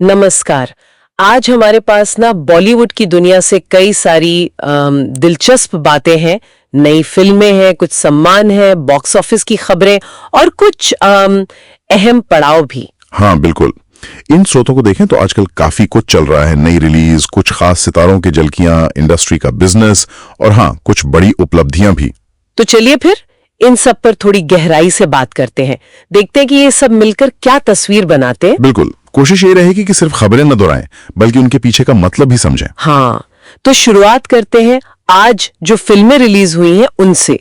नमस्कार। आज हमारे पास ना बॉलीवुड की दुनिया से कई सारी दिलचस्प बातें हैं। नई फिल्में हैं, कुछ सम्मान है, बॉक्स ऑफिस की खबरें और कुछ अहम पड़ाव भी। हाँ बिल्कुल। इन स्रोतों को देखें तो आजकल काफी कुछ चल रहा है। नई रिलीज, कुछ खास सितारों की झलकियां, इंडस्ट्री का बिजनेस और हाँ कुछ बड़ी उपलब्धियां भी। तो चलिए फिर इन सब पर थोड़ी गहराई से बात करते हैं। देखते हैं कि ये सब मिलकर क्या तस्वीर बनाते हैं। बिल्कुल, कोशिश ये रहेगी कि सिर्फ खबरें न दोहराएं बल्कि उनके पीछे का मतलब भी समझें। हाँ, तो शुरुआत करते हैं आज जो फिल्में रिलीज हुई हैं उनसे।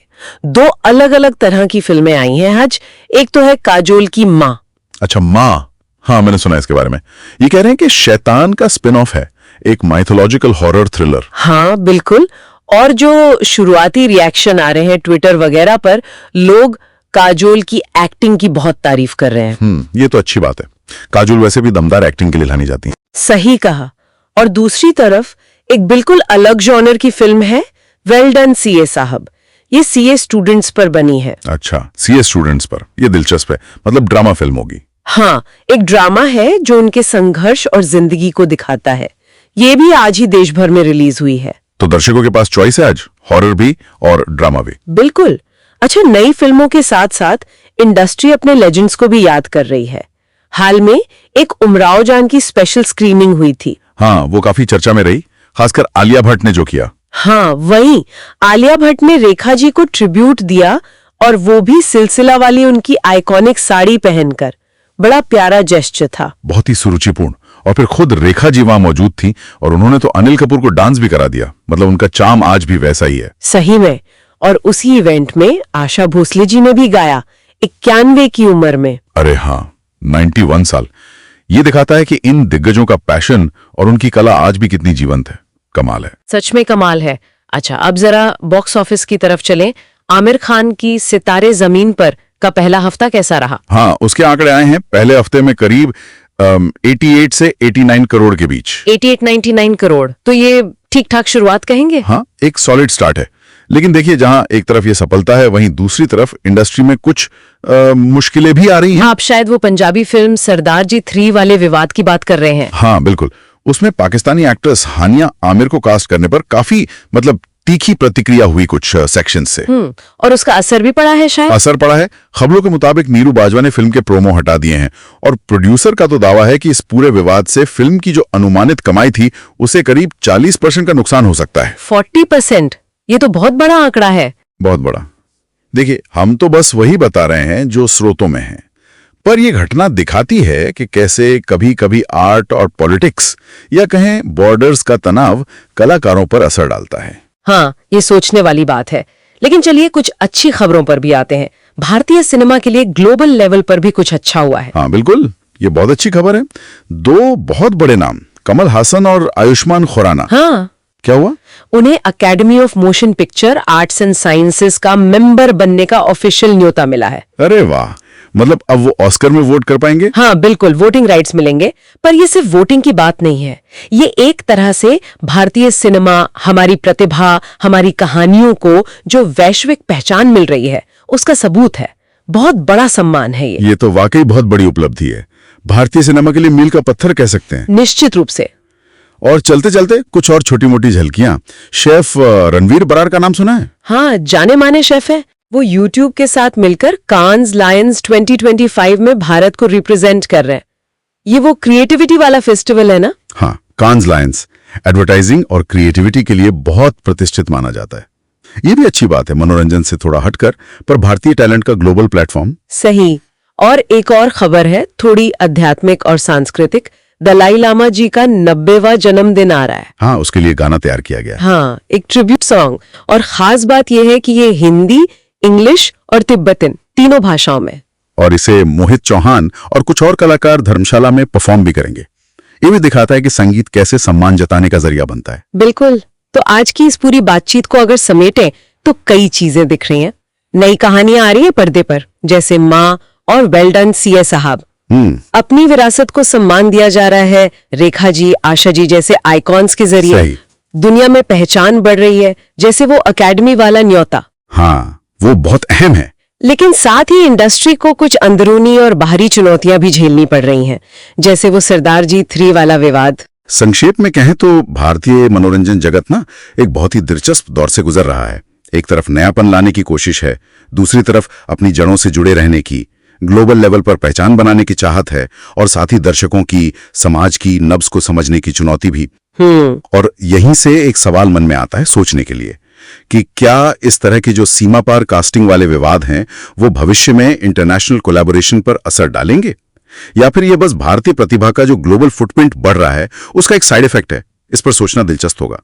दो अलग अलग तरह की फिल्में आई हैं आज। एक तो है काजोल की माँ। अच्छा, माँ। हाँ, मैंने सुना इसके बारे में। ये कह रहे हैं कि शैतान का स्पिन ऑफ है, एक माइथोलॉजिकल हॉरर थ्रिलर। हाँ बिल्कुल। और जो शुरुआती रिएक्शन आ रहे हैं ट्विटर वगैरह पर, लोग काजोल की एक्टिंग की बहुत तारीफ कर रहे हैं। ये तो अच्छी बात है। काजोल वैसे भी दमदार एक्टिंग के लिए जानी जाती है। सही कहा। और दूसरी तरफ एक बिल्कुल अलग जॉनर की फिल्म है, वेल डन सीए साहब। ये सीए स्टूडेंट्स पर बनी है। अच्छा, सीए स्टूडेंट्स पर। ये दिलचस्प है, मतलब ड्रामा फिल्म होगी। हाँ, एक ड्रामा है जो उनके संघर्ष और जिंदगी को दिखाता है। ये भी आज ही देश भर में रिलीज हुई है। तो दर्शकों के पास चॉइस है आज, हॉरर भी और ड्रामा भी। बिल्कुल। अच्छा, नई फिल्मों के साथ साथ इंडस्ट्री अपने लेजेंड्स को भी याद कर रही है। हाल में एक उमराव जान की स्पेशल स्क्रीनिंग हुई थी। हाँ, वो काफी चर्चा में रही, खासकर आलिया भट्ट ने जो किया। हाँ, वही आलिया भट्ट ने रेखा जी को ट्रिब्यूट दिया, और वो भी सिलसिला वाली उनकी आइकॉनिक साड़ी पहनकर। बड़ा प्यारा जेस्चर था। बहुत ही सुरुचिपूर्ण। और फिर खुद रेखा जी वहां मौजूद थी और उन्होंने तो अनिल कपूर को डांस भी करा दिया। मतलब उनका चार्म आज भी वैसा ही है। सही में। और उसी इवेंट में आशा भोसले जी ने भी गाया, 91 की उम्र में। अरे हाँ, 91 साल। ये दिखाता है कि इन दिग्गजों का पैशन और उनकी कला आज भी कितनी जीवंत है। कमाल है, सच में कमाल है। अच्छा, अब जरा बॉक्स ऑफिस की तरफ चलें। आमिर खान की सितारे जमीन पर का पहला हफ्ता कैसा रहा? हाँ, उसके आंकड़े आए हैं पहले हफ्ते में करीब 88 से 89 करोड़ के बीच। 88-99 करोड़, तो ये ठीक ठाक शुरुआत कहेंगे? हाँ, एक सॉलिड स्टार्ट है। लेकिन देखिए, जहां एक तरफ ये सफलता है, वहीं दूसरी तरफ इंडस्ट्री में कुछ मुश्किलें भी आ रही हैं। आप शायद वो पंजाबी फिल्म सरदार जी 3 वाले विवाद की बात कर रहे हैं। हाँ बिल्कुल। उसमें पाकिस्तानी एक्ट्रेस हानिया आमिर को कास्ट करने पर काफी तीखी प्रतिक्रिया हुई कुछ सेक्शन से। और उसका असर भी पड़ा है शायद? असर पड़ा है। खबरों के मुताबिक नीरू बाजवा ने फिल्म के प्रोमो हटा दिए हैं और प्रोड्यूसर का तो दावा है कि इस पूरे विवाद से फिल्म की जो अनुमानित कमाई थी उसे करीब 40% का नुकसान हो सकता है। 40%? ये तो बहुत बड़ा आंकड़ा है। बहुत बड़ा। देखिए, हम तो बस वही बता रहे हैं जो स्रोतों में है, पर यह घटना दिखाती है कि कैसे कभी कभी आर्ट और पॉलिटिक्स या कहें बॉर्डर्स का तनाव कलाकारों पर असर डालता है। हाँ, ये सोचने वाली बात है। लेकिन चलिए कुछ अच्छी खबरों पर भी आते हैं। भारतीय सिनेमा के लिए ग्लोबल लेवल पर भी कुछ अच्छा हुआ है। हाँ बिल्कुल, ये बहुत अच्छी खबर है। दो बहुत बड़े नाम, कमल हासन और आयुष्मान खुराना। हाँ, क्या हुआ? उन्हें academy of motion picture arts and sciences का मेंबर बनने का ऑफिशियल न्योता मिला है। अरे वाह, मतलब अब वो ऑस्कर में वोट कर पाएंगे? हाँ बिल्कुल, वोटिंग राइट्स मिलेंगे। पर ये सिर्फ वोटिंग की बात नहीं है। ये एक तरह से भारतीय सिनेमा, हमारी प्रतिभा, हमारी कहानियों को जो वैश्विक पहचान मिल रही है उसका सबूत है। बहुत बड़ा सम्मान है ये। ये तो वाकई बहुत बड़ी उपलब्धि है। भारतीय सिनेमा के लिए मील का पत्थर कह सकते हैं। निश्चित रूप से। और चलते चलते कुछ और छोटी मोटी झलकियां। शेफ रणवीर बरार का नाम सुना है? हाँ, जाने माने शेफ है। वो YouTube के साथ मिलकर कांस लायंस 2025 में भारत को रिप्रेजेंट कर रहे हैं। ये वो क्रिएटिविटी वाला फेस्टिवल है ना? हाँ, कांस लायंस एडवर्टाइजिंग और क्रिएटिविटी के लिए बहुत प्रतिष्ठित माना जाता है। ये भी अच्छी बात है, मनोरंजन से थोड़ा हटकर, पर भारतीय टैलेंट का ग्लोबल प्लेटफॉर्म। सही। और एक और खबर है, थोड़ी आध्यात्मिक और सांस्कृतिक। दलाई लामा जी का 90वां जन्मदिन आ रहा है। हाँ, उसके लिए गाना तैयार किया गया। हाँ, एक ट्रिब्यूट सॉन्ग। और खास बात यह है कि ये हिंदी, इंग्लिश और तिब्बतन तीनों भाषाओं में। और इसे मोहित चौहान और कुछ और कलाकार धर्मशाला में परफॉर्म भी करेंगे। ये भी दिखाता है कि संगीत कैसे सम्मान जताने का जरिया बनता है। बिल्कुल। तो आज की इस पूरी बातचीत को अगर समेटें तो कई चीजें दिख रही हैं। नई कहानियां आ रही है पर्दे पर, जैसे माँ और वेल डन सीए साहब। अपनी विरासत को सम्मान दिया जा रहा है। रेखा जी, आशा जी जैसे आइकॉन्स के जरिए दुनिया में पहचान बढ़ रही है, जैसे वो अकेडमी वाला न्योता। हाँ, वो बहुत अहम है। लेकिन साथ ही इंडस्ट्री को कुछ अंदरूनी और बाहरी चुनौतियां भी झेलनी पड़ रही हैं, जैसे वो सरदार जी 3 वाला विवाद। संक्षेप में कहें तो भारतीय मनोरंजन जगत ना एक बहुत ही दिलचस्प दौर से गुजर रहा है। एक तरफ नयापन लाने की कोशिश है, दूसरी तरफ अपनी जड़ों से जुड़े रहने की, ग्लोबल लेवल पर पहचान बनाने की चाहत है, और साथ ही दर्शकों की, समाज की नब्ज को समझने की चुनौती भी। और यहीं से एक सवाल मन में आता है सोचने के लिए कि क्या इस तरह के जो सीमा पार कास्टिंग वाले विवाद हैं वो भविष्य में इंटरनेशनल कोलैबोरेशन पर असर डालेंगे, या फिर ये बस भारतीय प्रतिभा का जो ग्लोबल फुटप्रिंट बढ़ रहा है उसका एक साइड इफेक्ट है। इस पर सोचना दिलचस्प होगा।